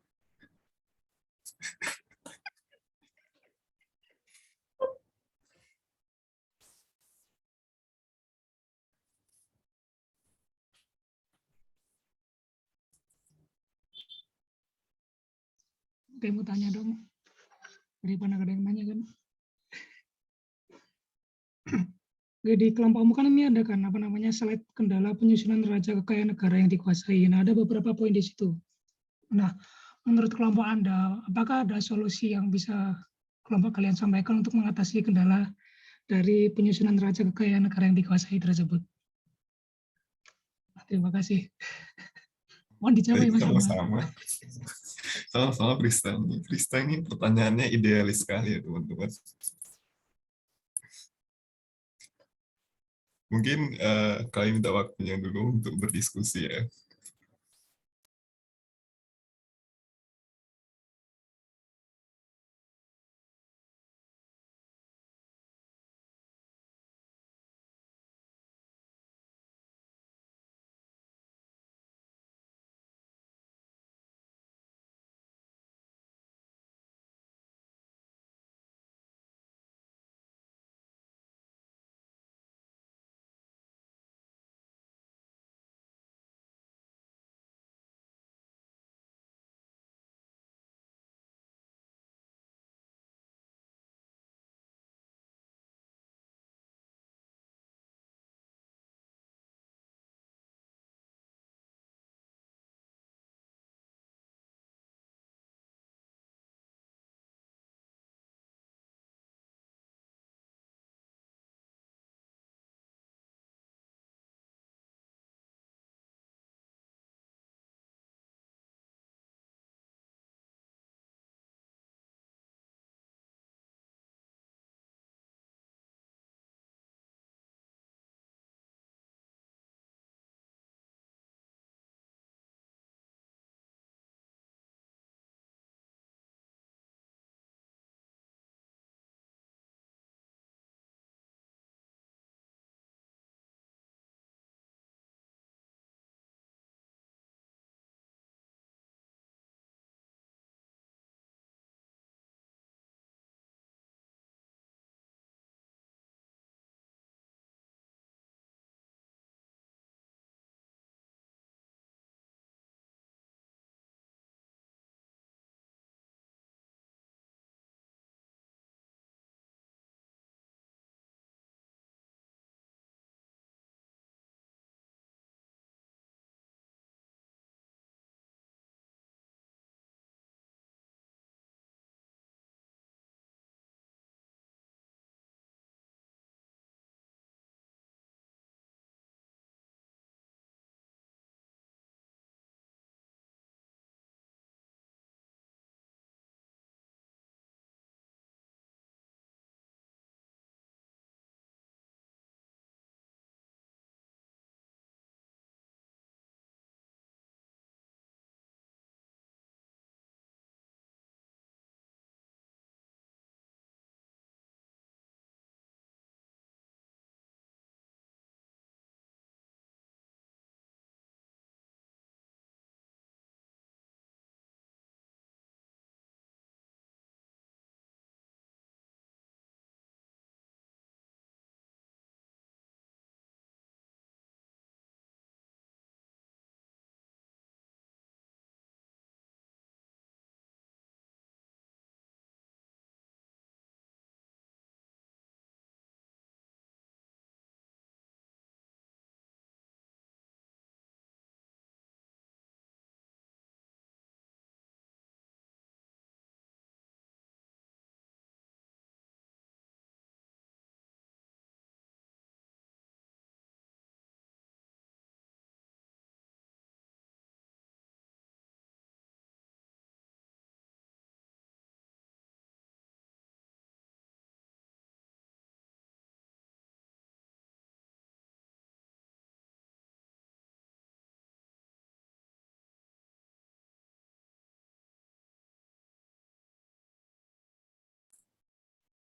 Oke, mau tanya dong. Daripada ada yang nanya kan. Di kelompokmu kan ini ada kan apa namanya slide kendala penyusunan neraca kekayaan negara yang dikuasai. Nah, ada beberapa poin di situ. Nah, menurut kelompok Anda, apakah ada solusi yang bisa kelompok kalian sampaikan untuk mengatasi kendala dari penyusunan neraca kekayaan negara yang dikuasai tersebut? Terima kasih. Mohon dijawab ya Mas Ahmad. Sama-sama. Sama-sama Kristal. Kristal ini pertanyaannya idealis sekali ya teman-teman. Mungkin kalian minta waktunya dulu untuk berdiskusi ya.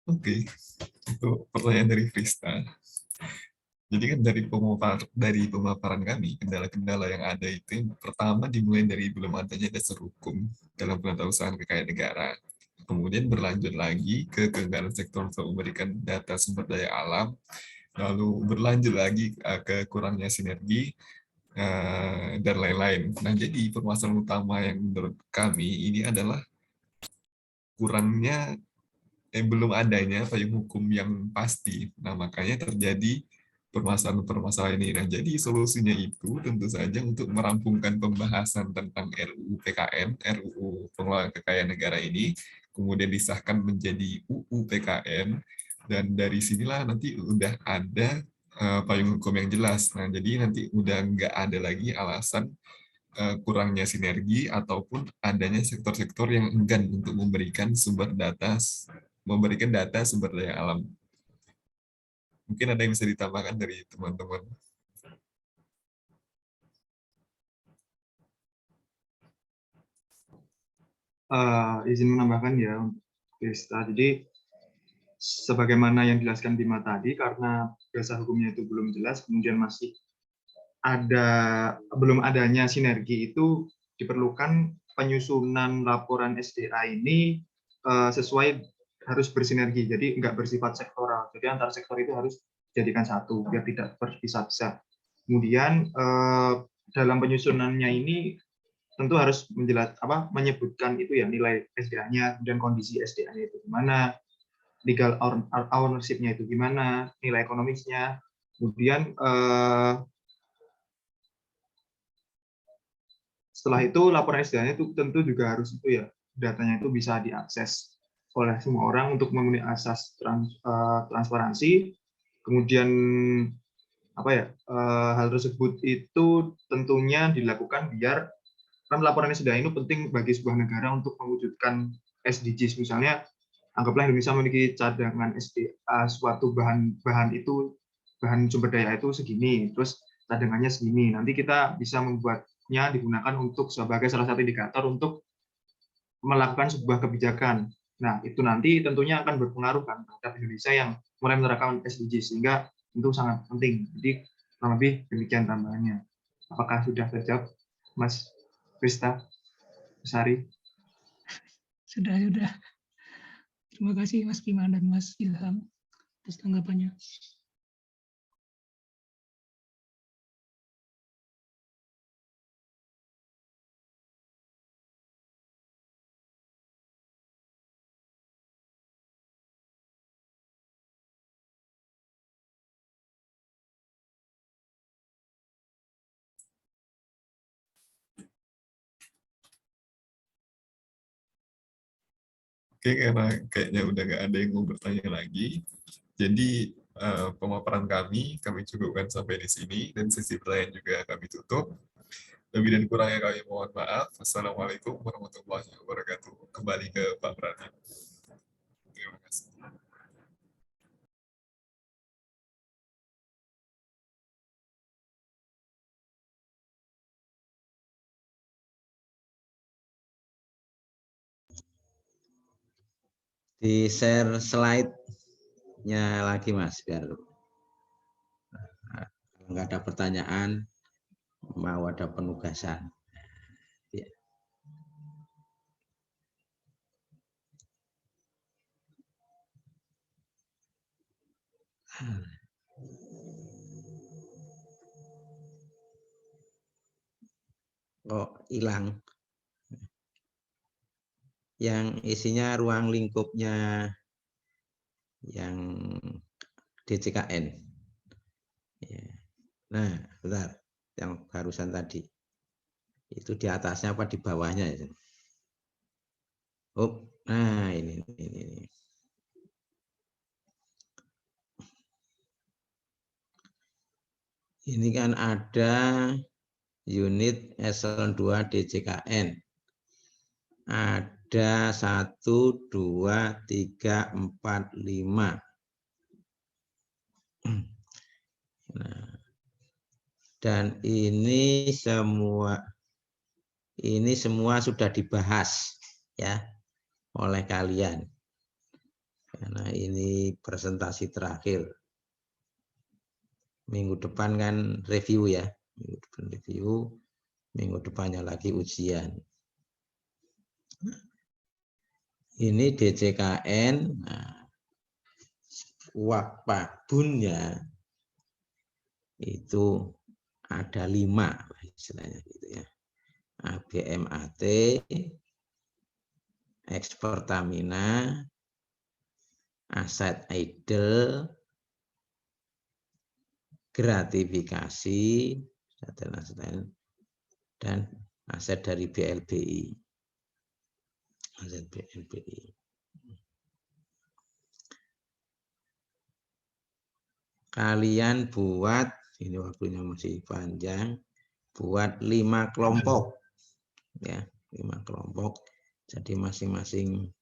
Oke, itu pertanyaan dari Krista. Jadi kan dari pemaparan kami, kendala-kendala yang ada itu yang pertama dimulai dari belum adanya dasar hukum dalam penatausahaan kekayaan negara. Kemudian berlanjut lagi ke kegagalan sektor untuk memberikan data sumber daya alam, lalu berlanjut lagi ke kurangnya sinergi, dan lain-lain. Nah, jadi permasalahan utama yang menurut kami ini adalah kurangnya, belum adanya payung hukum yang pasti. Nah, makanya terjadi permasalahan-permasalahan ini. Nah, jadi solusinya itu tentu saja untuk merampungkan pembahasan tentang RUU PKN, RUU Pengelolaan Kekayaan Negara ini, kemudian disahkan menjadi UU PKN, dan dari sinilah nanti udah ada payung hukum yang jelas. Nah, jadi nanti udah nggak ada lagi alasan kurangnya sinergi ataupun adanya sektor-sektor yang enggan untuk memberikan data sumber daya alam. Mungkin ada yang bisa ditambahkan dari teman-teman. Izin menambahkan ya, Krista. Jadi sebagaimana yang dijelaskan Bima tadi, karena dasar hukumnya itu belum jelas, kemudian masih belum adanya sinergi, itu diperlukan penyusunan laporan SDA ini sesuai, harus bersinergi, jadi nggak bersifat sektoral. Jadi antar sektor itu harus dijadikan satu biar tidak berpisah-pisah. Kemudian dalam penyusunannya ini tentu harus menyebutkan itu ya, nilai SDA-nya dan kondisi SDA-nya itu gimana, legal ownership-nya itu gimana, nilai ekonomisnya. Kemudian setelah itu laporan SDA-nya itu tentu juga harus itu ya, datanya itu bisa diakses oleh semua orang untuk memenuhi asas transparansi. Kemudian hal tersebut itu tentunya dilakukan biar, kan laporan SDA ini penting bagi sebuah negara untuk mewujudkan SDGs. Misalnya anggaplah Indonesia memiliki cadangan SDA suatu bahan sumber daya itu segini, terus cadangannya segini. Nanti kita bisa membuatnya digunakan untuk sebagai salah satu indikator untuk melakukan sebuah kebijakan. Nah, itu nanti tentunya akan berpengaruh kan terhadap Indonesia yang mulai menerapkan SDGs, sehingga itu sangat penting. Jadi kurang lebih demikian tambahannya. Apakah sudah terjawab, Mas Krista, Sari? Sudah. Terima kasih Mas Bima dan Mas Ilham atas tanggapannya. Oke, karena kayaknya udah nggak ada yang mau bertanya lagi, jadi pemaparan kami cukupkan sampai di sini, dan sesi pertanyaan juga kami tutup. Lebih dan kurangnya kami mohon maaf. Assalamualaikum warahmatullahi wabarakatuh. Kembali ke Pak Pradip. Terima kasih. Di share slide-nya lagi Mas, biar nggak ada pertanyaan, mau ada penugasan. Ya. Kok hilang? Yang isinya ruang lingkupnya yang DCKN. Ya. Nah, bentar, yang barusan tadi. Itu di atasnya apa di bawahnya? Oh, nah ini. Ini kan ada unit eselon 2 DCKN. Ada 1, 2, 3, 4, 5. Nah, dan ini semua sudah dibahas ya oleh kalian. Karena ini presentasi terakhir. Minggu depan kan review ya. Minggu depan review, minggu depannya lagi ujian. Ini DJKN, nah, WAKPA bunnya itu ada 5 istilahnya gitu ya. ABMAT, ex Pertamina, aset idle, gratifikasi, dan aset dari BLBI. Aset BLBI. Kalian buat, ini waktunya masih panjang, buat 5 kelompok. Ya, 5 kelompok. Jadi masing-masing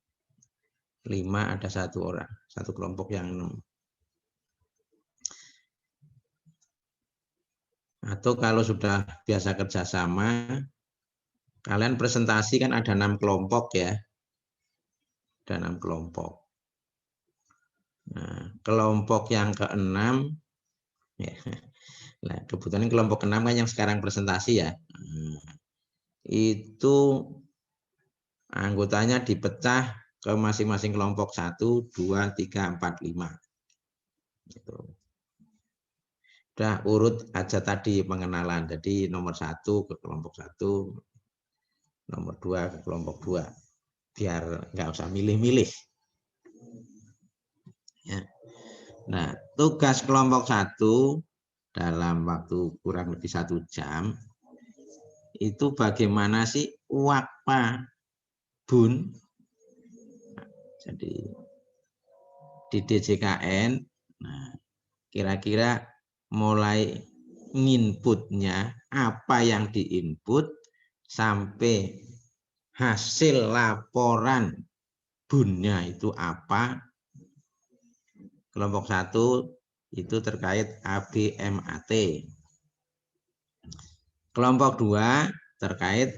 5 ada 1 orang, 1 kelompok yang 6. Atau kalau sudah biasa kerjasama, kalian presentasi kan ada 6 kelompok ya. Ada 6 kelompok. Nah, kelompok yang ke-6, ya, nah, kebetulan kelompok ke-6 kan yang sekarang presentasi ya. Itu anggotanya dipecah ke masing-masing kelompok 1, 2, 3, 4, 5. Gitu. Udah urut aja tadi pengenalan. Jadi nomor 1 ke kelompok 1, nomor 2 ke kelompok 2. Biar nggak usah milih-milih. Ya. Nah, tugas kelompok 1 dalam waktu kurang lebih 1 jam itu bagaimana sih WAKPA bun. Jadi di DJKN, nah, kira-kira mulai nginputnya apa yang diinput sampai hasil laporan bunnya itu apa. Kelompok 1 itu terkait ABMAT. Kelompok 2 terkait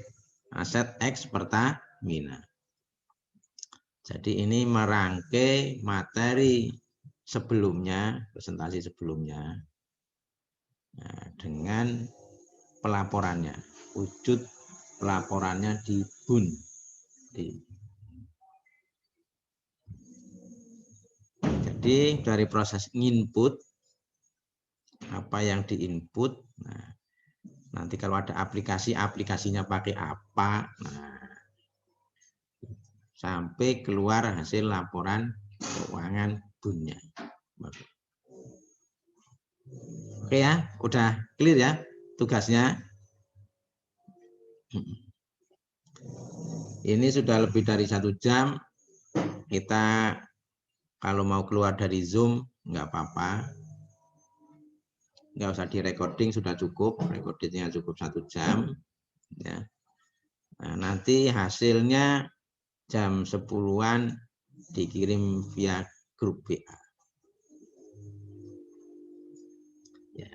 aset ex Pertamina. Jadi ini merangkai materi sebelumnya, presentasi sebelumnya, nah, dengan pelaporannya, wujud pelaporannya di BUN. Jadi dari proses input, apa yang diinput, nah, nanti kalau ada aplikasi, aplikasinya pakai apa, nah, sampai keluar hasil laporan keuangan BUN-nya. Oke ya, udah clear ya tugasnya. Ini sudah lebih dari 1 jam. Kita kalau mau keluar dari Zoom nggak apa-apa. Nggak usah di recording, sudah cukup. Recordingnya cukup 1 jam. Ya. Nah, nanti hasilnya jam 10-an dikirim via grup WA. Ya.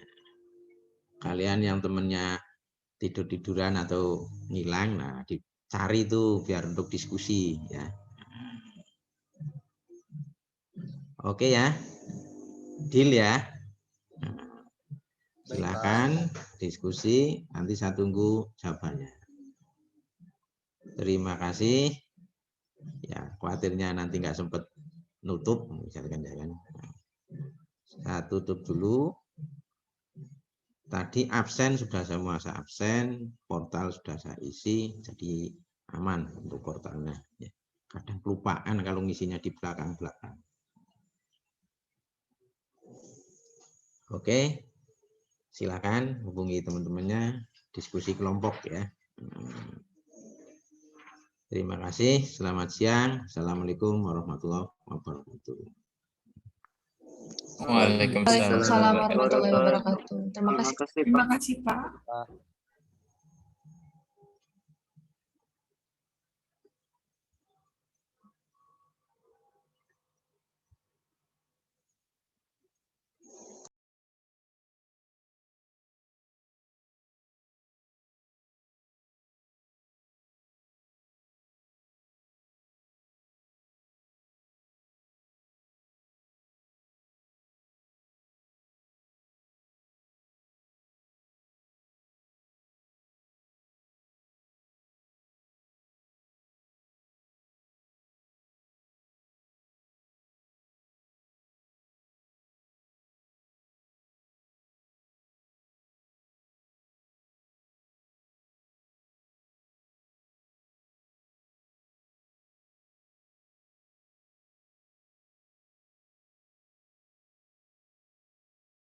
Kalian yang temennya tidur-tiduran atau ngilang, nah dicari tuh biar untuk diskusi ya. Oke ya, deal ya. Silakan diskusi, nanti saya tunggu jawabannya. Terima kasih. Ya, khawatirnya nanti nggak sempat nutup, misalkan ya kan. Saya tutup dulu. Tadi absen sudah semua saya absen, portal sudah saya isi, jadi aman untuk portalnya. Kadang kelupaan kalau ngisinya di belakang-belakang. Oke, silakan hubungi teman-temannya, diskusi kelompok ya. Terima kasih, selamat siang. Assalamualaikum warahmatullahi wabarakatuh. Waalaikumsalam Waalaikumsalam warahmatullahi wabarakatuh. Terima kasih. Terima kasih, Pak.